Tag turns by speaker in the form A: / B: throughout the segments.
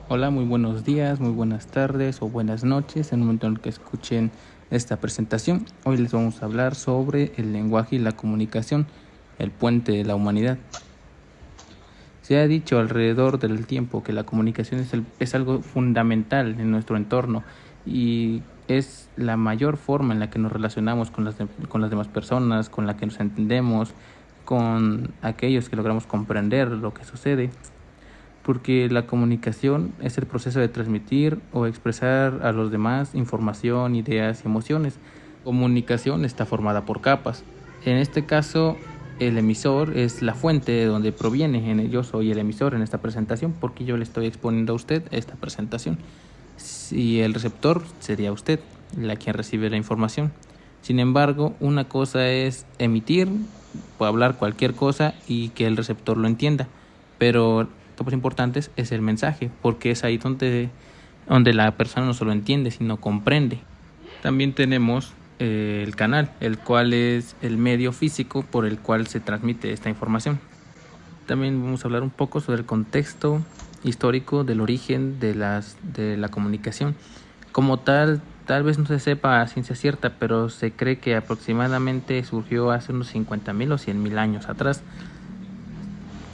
A: Hola, muy buenos días, muy buenas tardes o buenas noches en el momento en el que escuchen esta presentación. Hoy les vamos a hablar sobre el lenguaje y la comunicación, el puente de la humanidad. Se ha dicho alrededor del tiempo que la comunicación es algo fundamental en nuestro entorno y es la mayor forma en la que nos relacionamos con las demás personas, con la que nos entendemos, con aquellos que logramos comprender lo que sucede, porque la comunicación es el proceso de transmitir o expresar a los demás información, ideas y emociones. Comunicación está formada por capas. En este caso, el emisor es la fuente de donde proviene. Yo soy el emisor en esta presentación porque yo le estoy exponiendo a usted esta presentación. Y el receptor sería usted, quien recibe la información. Sin embargo, una cosa es emitir o hablar cualquier cosa y que el receptor lo entienda, pero lo más importante es el mensaje, porque es ahí donde la persona no solo entiende, sino comprende. También tenemos el canal, el cual es el medio físico por el cual se transmite esta información. También vamos a hablar un poco sobre el contexto histórico del origen de la comunicación. Como tal vez no se sepa a ciencia cierta, pero se cree que aproximadamente surgió hace unos 50.000 o 100.000 años atrás,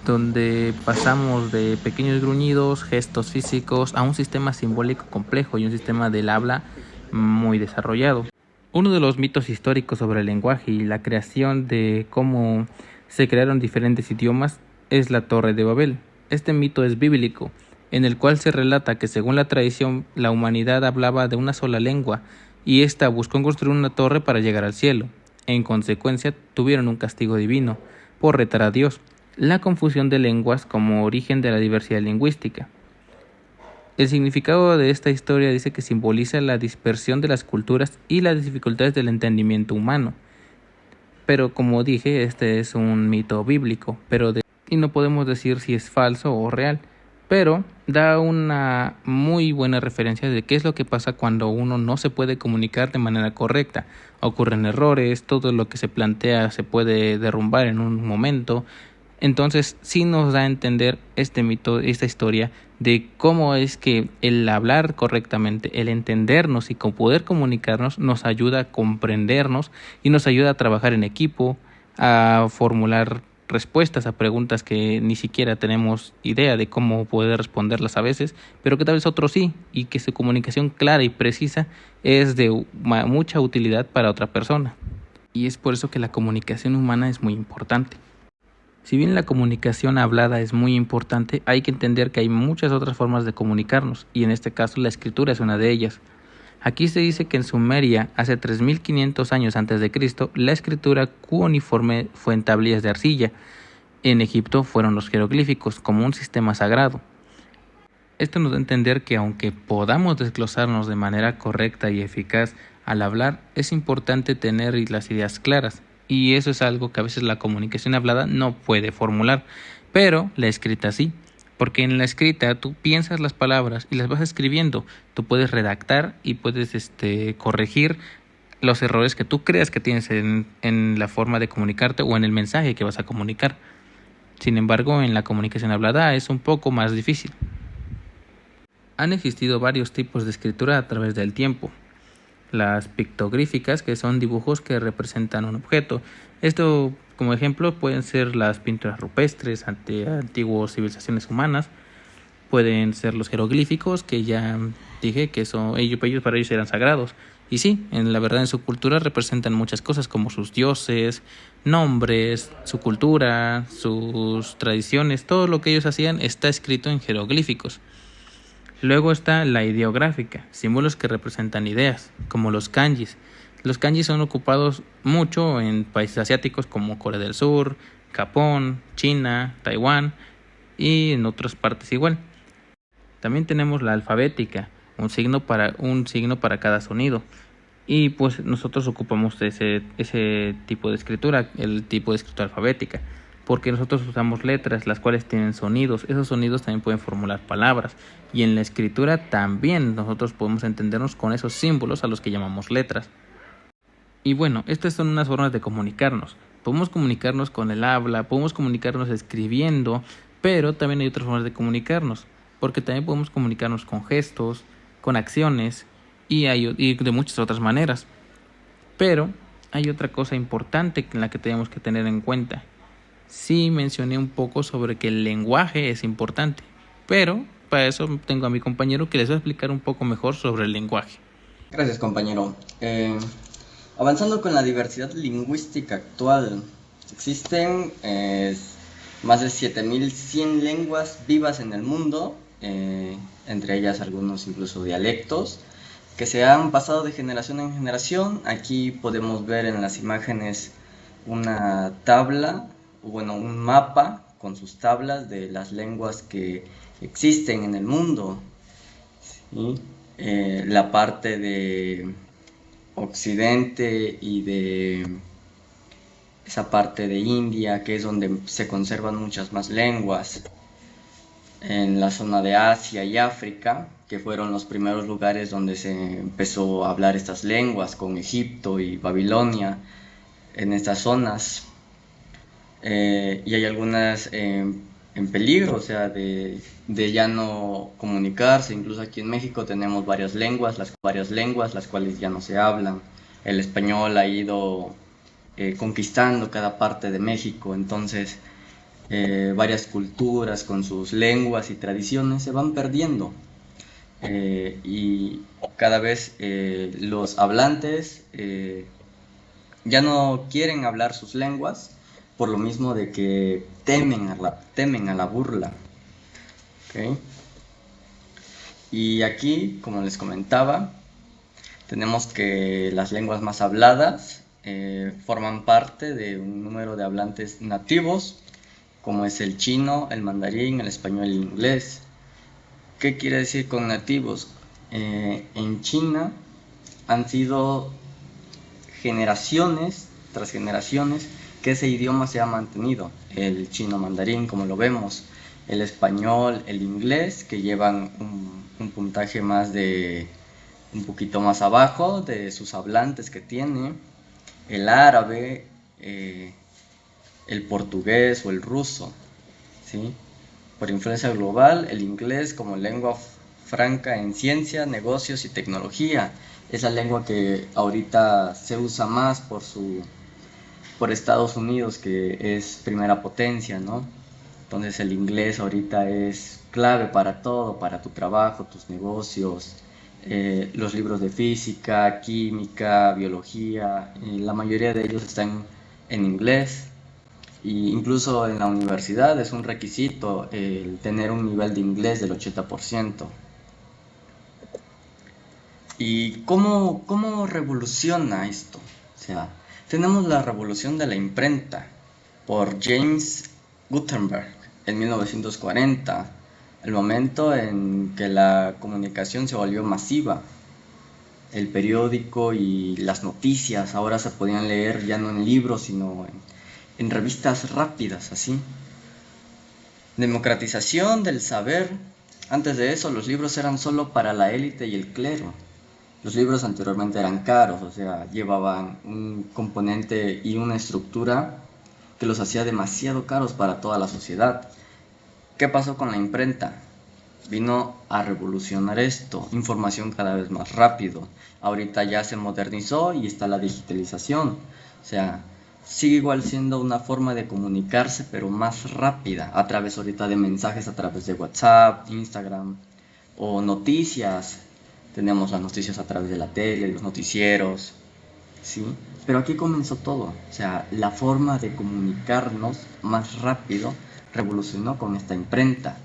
A: donde pasamos de pequeños gruñidos, gestos físicos, a un sistema simbólico complejo y un sistema del habla muy desarrollado. Uno de los mitos históricos sobre el lenguaje y la creación de cómo se crearon diferentes idiomas es la Torre de Babel. Este mito es bíblico, en el cual se relata que según la tradición la humanidad hablaba de una sola lengua y ésta buscó construir una torre para llegar al cielo. En consecuencia, tuvieron un castigo divino por retar a Dios. La confusión de lenguas como origen de la diversidad lingüística. El significado de esta historia dice que simboliza la dispersión de las culturas y las dificultades del entendimiento humano. Pero como dije, este es un mito bíblico, y no podemos decir si es falso o real, pero da una muy buena referencia de qué es lo que pasa cuando uno no se puede comunicar de manera correcta. Ocurren errores, todo lo que se plantea se puede derrumbar en un momento. Entonces sí nos da a entender este mito, esta historia de cómo es que el hablar correctamente, el entendernos y poder comunicarnos nos ayuda a comprendernos y nos ayuda a trabajar en equipo, a formular respuestas a preguntas que ni siquiera tenemos idea de cómo poder responderlas a veces, pero que tal vez otros sí, y que su comunicación clara y precisa es de mucha utilidad para otra persona. Y es por eso que la comunicación humana es muy importante. Si bien la comunicación hablada es muy importante, hay que entender que hay muchas otras formas de comunicarnos, y en este caso la escritura es una de ellas. Aquí se dice que en Sumeria, hace 3.500 años antes de Cristo, la escritura cuneiforme fue en tablillas de arcilla. En Egipto fueron los jeroglíficos, como un sistema sagrado. Esto nos da a entender que aunque podamos desglosarnos de manera correcta y eficaz al hablar, es importante tener las ideas claras. Y eso es algo que a veces la comunicación hablada no puede formular, pero la escrita sí, porque en la escrita tú piensas las palabras y las vas escribiendo, tú puedes redactar y puedes corregir los errores que tú creas que tienes en la forma de comunicarte o en el mensaje que vas a comunicar. Sin embargo, en la comunicación hablada es un poco más difícil. Han existido varios tipos de escritura a través del tiempo. Las pictográficas, que son dibujos que representan un objeto. Esto, como ejemplo, pueden ser las pinturas rupestres ante antiguas civilizaciones humanas. Pueden ser los jeroglíficos, que ya dije que para ellos eran sagrados. Y sí, en la verdad en su cultura representan muchas cosas como sus dioses, nombres, su cultura, sus tradiciones. Todo lo que ellos hacían está escrito en jeroglíficos. Luego está la ideográfica, símbolos que representan ideas, como los kanjis. Los kanjis son ocupados mucho en países asiáticos como Corea del Sur, Japón, China, Taiwán y en otras partes igual. También tenemos la alfabética, un signo para cada sonido. Y pues nosotros ocupamos ese tipo de escritura, el tipo de escritura alfabética, porque nosotros usamos letras, las cuales tienen sonidos. Esos sonidos también pueden formular palabras. Y en la escritura también nosotros podemos entendernos con esos símbolos a los que llamamos letras. Y bueno, estas son unas formas de comunicarnos. Podemos comunicarnos con el habla, podemos comunicarnos escribiendo, pero también hay otras formas de comunicarnos. porque también podemos comunicarnos con gestos, con acciones y de muchas otras maneras. Pero hay otra cosa importante en la que tenemos que tener en cuenta. Sí mencioné un poco sobre que el lenguaje es importante, pero para eso tengo a mi compañero que les va a explicar un poco mejor sobre el lenguaje.
B: Gracias, compañero. Avanzando con la diversidad lingüística actual, existen más de 7100 lenguas vivas en el mundo, entre ellas algunos incluso dialectos, que se han pasado de generación en generación. Aquí podemos ver en las imágenes una tabla, bueno, un mapa con sus tablas de las lenguas que existen en el mundo, ¿sí? La parte de Occidente y de esa parte de India, que es donde se conservan muchas más lenguas, en la zona de Asia y África, que fueron los primeros lugares donde se empezó a hablar estas lenguas, con Egipto y Babilonia, en estas zonas. Y hay algunas en peligro, o sea, de ya no comunicarse. Incluso aquí en México tenemos varias lenguas, las cuales ya no se hablan. El español ha ido conquistando cada parte de México, entonces varias culturas con sus lenguas y tradiciones se van perdiendo. Y cada vez los hablantes ya no quieren hablar sus lenguas, por lo mismo de que temen a la burla. ¿Okay? Y aquí, como les comentaba, tenemos que las lenguas más habladas forman parte de un número de hablantes nativos, como es el chino, el mandarín, el español y el inglés. ¿Qué quiere decir con nativos? En China han sido generaciones tras generaciones que ese idioma se ha mantenido. El chino mandarín, como lo vemos, el español, el inglés, que llevan un puntaje más de un poquito más abajo de sus hablantes que tiene, el árabe, el portugués o el ruso, ¿sí? Por influencia global, el inglés como lengua franca en ciencia, negocios y tecnología. Es la lengua que ahorita se usa más por Estados Unidos, que es primera potencia, ¿no? Entonces el inglés ahorita es clave para todo, para tu trabajo, tus negocios, los libros de física, química, biología, la mayoría de ellos están en inglés. Y incluso en la universidad es un requisito el tener un nivel de inglés del 80%. ¿Y cómo revoluciona esto? O sea, tenemos la revolución de la imprenta por James Gutenberg en 1940, el momento en que la comunicación se volvió masiva. El periódico y las noticias ahora se podían leer ya no en libros, sino en revistas rápidas, así. Democratización del saber. Antes de eso, los libros eran solo para la élite y el clero. Los libros anteriormente eran caros, o sea, llevaban un componente y una estructura que los hacía demasiado caros para toda la sociedad. ¿Qué pasó con la imprenta? Vino a revolucionar esto, información cada vez más rápido. Ahorita ya se modernizó y está la digitalización. O sea, sigue igual siendo una forma de comunicarse, pero más rápida, a través ahorita de mensajes a través de WhatsApp, Instagram, o noticias. Tenemos las noticias a través de la tele, los noticieros, ¿sí? Pero aquí comenzó todo. O sea, la forma de comunicarnos más rápido revolucionó con esta imprenta,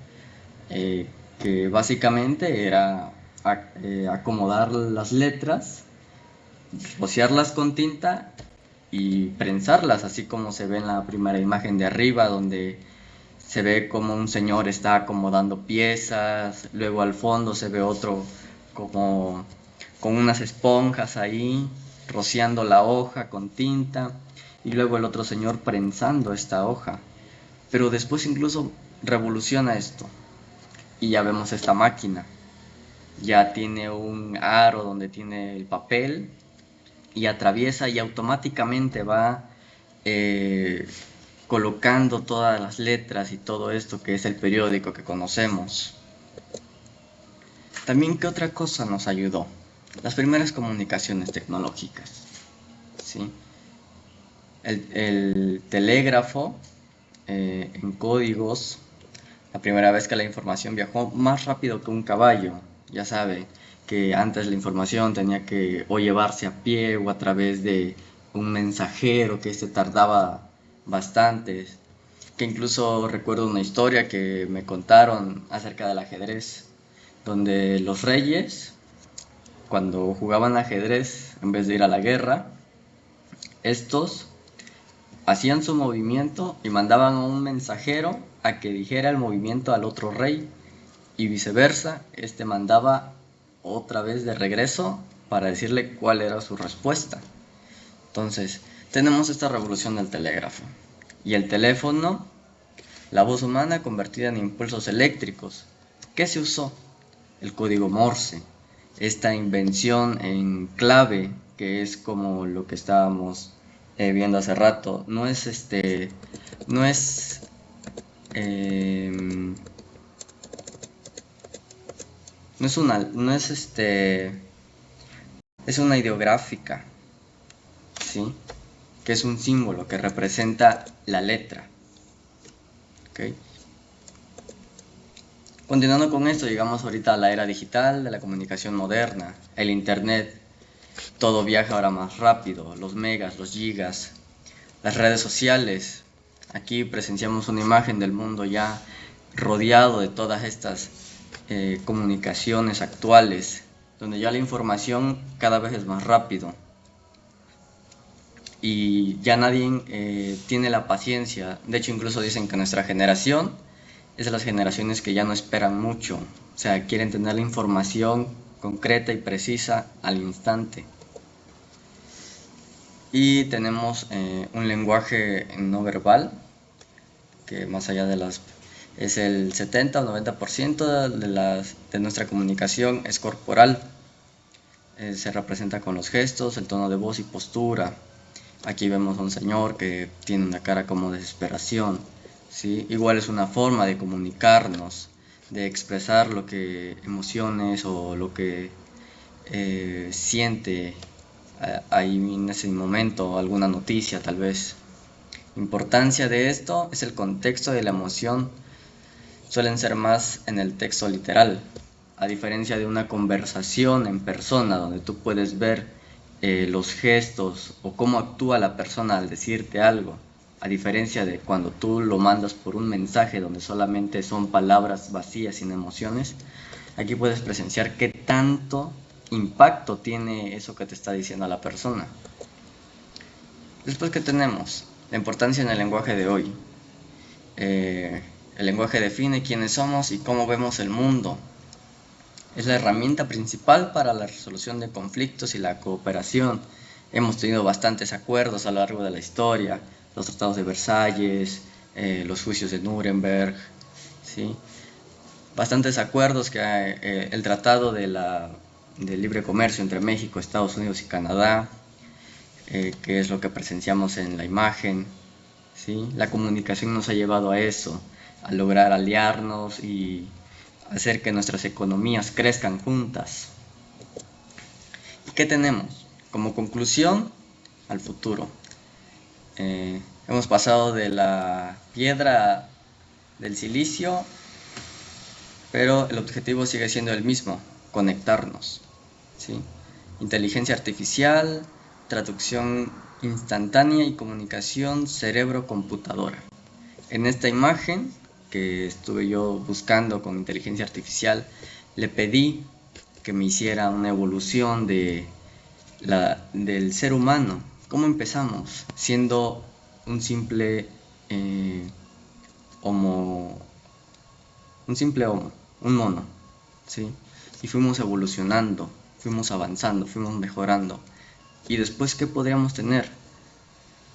B: que básicamente era acomodar las letras, rociarlas con tinta y prensarlas, así como se ve en la primera imagen de arriba, donde se ve como un señor está acomodando piezas, luego al fondo se ve otro como con unas esponjas ahí, rociando la hoja con tinta, y luego el otro señor prensando esta hoja. Pero después incluso revoluciona esto, y ya vemos esta máquina. Ya tiene un aro donde tiene el papel, y atraviesa y automáticamente va colocando todas las letras y todo esto que es el periódico que conocemos. También, ¿qué otra cosa nos ayudó? Las primeras comunicaciones tecnológicas, ¿sí? El telégrafo en códigos, la primera vez que la información viajó más rápido que un caballo. Ya sabe que antes la información tenía que o llevarse a pie o a través de un mensajero, que tardaba bastante. Que incluso recuerdo una historia que me contaron acerca del ajedrez, donde los reyes, cuando jugaban ajedrez, en vez de ir a la guerra, estos hacían su movimiento y mandaban a un mensajero a que dijera el movimiento al otro rey, y viceversa, este mandaba otra vez de regreso para decirle cuál era su respuesta. Entonces, tenemos esta revolución del telégrafo y el teléfono, la voz humana convertida en impulsos eléctricos. ¿Qué se usó? El código Morse, esta invención en clave, que es como lo que estábamos viendo hace rato. No es es una ideográfica, ¿sí? Que es un símbolo que representa la letra, ¿ok? Continuando con esto, llegamos ahorita a la era digital de la comunicación moderna, el internet. Todo viaja ahora más rápido, los megas, los gigas, las redes sociales. Aquí presenciamos una imagen del mundo ya rodeado de todas estas comunicaciones actuales, donde ya la información cada vez es más rápido y ya nadie tiene la paciencia. De hecho, incluso dicen que nuestra generación es de las generaciones que ya no esperan mucho, o sea, quieren tener la información concreta y precisa al instante. Y tenemos un lenguaje no verbal, que más allá de es el 70 o 90% de nuestra comunicación es corporal. Se representa con los gestos, el tono de voz y postura. Aquí vemos a un señor que tiene una cara como de desesperación, ¿sí? Igual es una forma de comunicarnos, de expresar lo que emociones o lo que siente ahí en ese momento, alguna noticia tal vez. La importancia de esto es el contexto de la emoción. Suelen ser más en el texto literal, a diferencia de una conversación en persona, donde tú puedes ver los gestos o cómo actúa la persona al decirte algo, a diferencia de cuando tú lo mandas por un mensaje donde solamente son palabras vacías, sin emociones. Aquí puedes presenciar qué tanto impacto tiene eso que te está diciendo la persona. Después, ¿qué tenemos? La importancia en el lenguaje de hoy. El lenguaje define quiénes somos y cómo vemos el mundo. Es la herramienta principal para la resolución de conflictos y la cooperación. Hemos tenido bastantes acuerdos a lo largo de la historia, los tratados de Versalles, los juicios de Nuremberg, ¿sí? Bastantes acuerdos, que el tratado de libre comercio entre México, Estados Unidos y Canadá, que es lo que presenciamos en la imagen, ¿sí? La comunicación nos ha llevado a eso, a lograr aliarnos y hacer que nuestras economías crezcan juntas. ¿Y qué tenemos? Como conclusión, al futuro. Hemos pasado de la piedra del silicio, pero el objetivo sigue siendo el mismo, conectarnos, ¿sí? Inteligencia artificial, traducción instantánea y comunicación cerebro-computadora. En esta imagen que estuve yo buscando con inteligencia artificial, le pedí que me hiciera una evolución del ser humano. ¿Cómo empezamos? Siendo un simple homo, un mono, ¿sí? Y fuimos evolucionando, fuimos avanzando, fuimos mejorando. ¿Y después qué podríamos tener?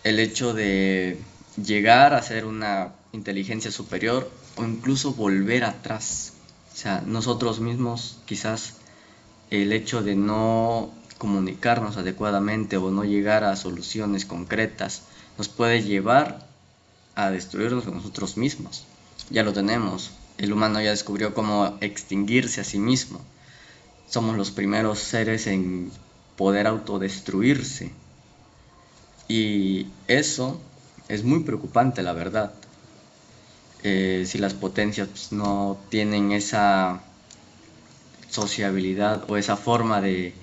B: El hecho de llegar a ser una inteligencia superior o incluso volver atrás. O sea, nosotros mismos, quizás el hecho de no comunicarnos adecuadamente o no llegar a soluciones concretas nos puede llevar a destruirnos a nosotros mismos. Ya lo tenemos. El humano ya descubrió cómo extinguirse a sí mismo. Somos los primeros seres en poder autodestruirse. Y eso es muy preocupante, la verdad. Si las potencias pues, no tienen esa sociabilidad o esa forma de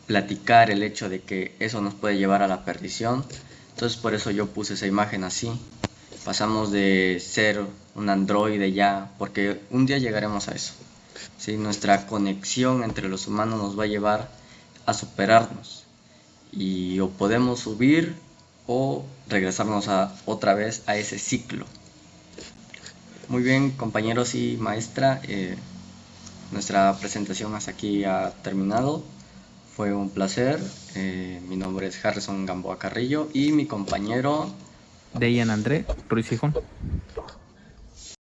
B: platicar el hecho de que eso nos puede llevar a la perdición, entonces por eso yo puse esa imagen así. Pasamos de ser un androide ya, porque un día llegaremos a eso. ¿Sí? Nuestra conexión entre los humanos nos va a llevar a superarnos y o podemos subir o regresarnos otra vez a ese ciclo. Muy bien, compañeros y maestra, nuestra presentación hasta aquí ha terminado. Fue un placer. Mi nombre es Harrison Gamboa Carrillo y mi compañero
A: Deyan André Ruiz Gijón.